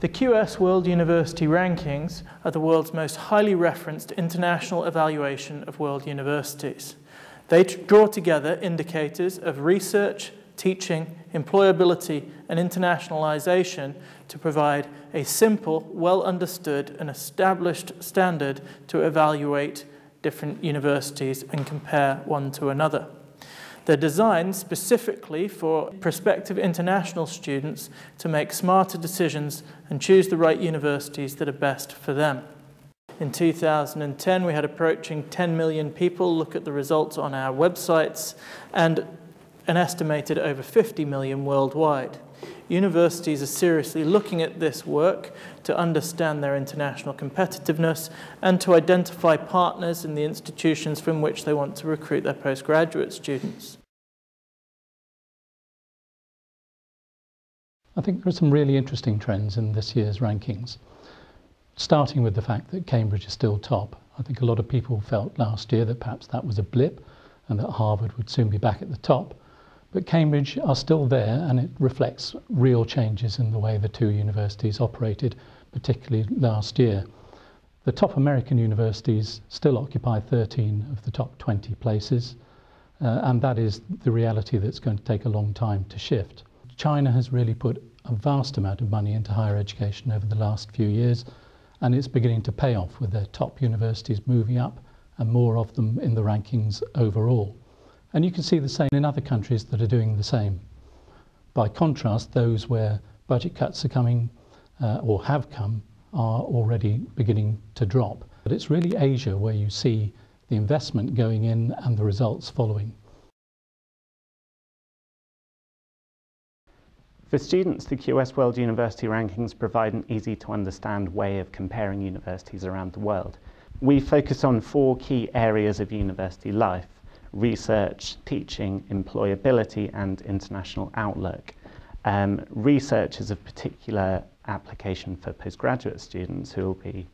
The QS World University Rankings are the world's most highly referenced international evaluation of world universities. They draw together indicators of research, teaching, employability, and internationalization to provide a simple, well-understood, and established standard to evaluate different universities and compare one to another. They're designed specifically for prospective international students to make smarter decisions and choose the right universities that are best for them. In 2010, we had approaching 10 million people look at the results on our websites and an estimated over 50 million worldwide. Universities are seriously looking at this work to understand their international competitiveness and to identify partners in the institutions from which they want to recruit their postgraduate students. I think there are some really interesting trends in this year's rankings, starting with the fact that Cambridge is still top. I think a lot of people felt last year that perhaps that was a blip and that Harvard would soon be back at the top. But Cambridge are still there, and it reflects real changes in the way the two universities operated, particularly last year. The top American universities still occupy 13 of the top 20 places, and that is the reality that's going to take a long time to shift. China has really put a vast amount of money into higher education over the last few years, and it's beginning to pay off with their top universities moving up and more of them in the rankings overall. And you can see the same in other countries that are doing the same. By contrast, those where budget cuts are coming or have come are already beginning to drop. But it's really Asia where you see the investment going in and the results following. For students, the QS World University Rankings provide an easy-to-understand way of comparing universities around the world. We focus on 4 key areas of university life: research, teaching, employability, and international outlook. Research is of particular application for postgraduate students who will be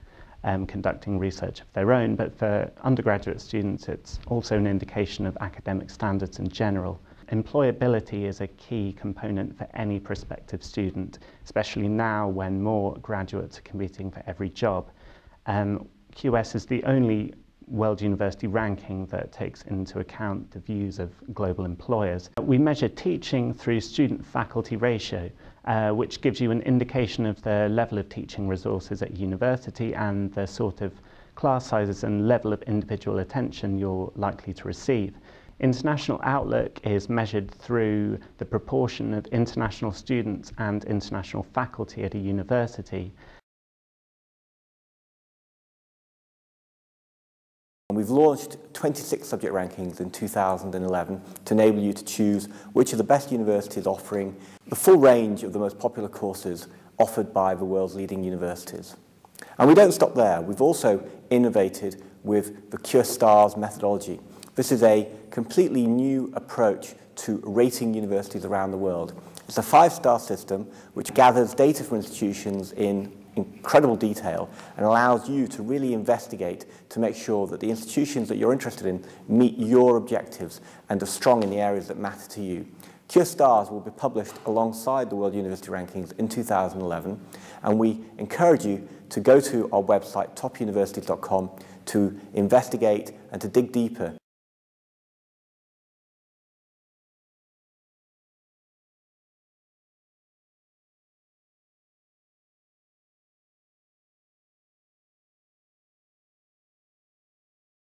conducting research of their own, but for undergraduate students it's also an indication of academic standards in general. Employability is a key component for any prospective student, especially now when more graduates are competing for every job. QS is the only World University ranking that takes into account the views of global employers. We measure teaching through student-faculty ratio, which gives you an indication of the level of teaching resources at university and the sort of class sizes and level of individual attention you're likely to receive. International outlook is measured through the proportion of international students and international faculty at a university. We've launched 26 subject rankings in 2011 to enable you to choose which are the best universities offering the full range of the most popular courses offered by the world's leading universities. And we don't stop there. We've also innovated with the Cure Stars methodology. This is a completely new approach to rating universities around the world. It's a 5-star system which gathers data from institutions in incredible detail and allows you to really investigate to make sure that the institutions that you're interested in meet your objectives and are strong in the areas that matter to you. Cure Stars will be published alongside the World University Rankings in 2011, and we encourage you to go to our website topuniversities.com to investigate and to dig deeper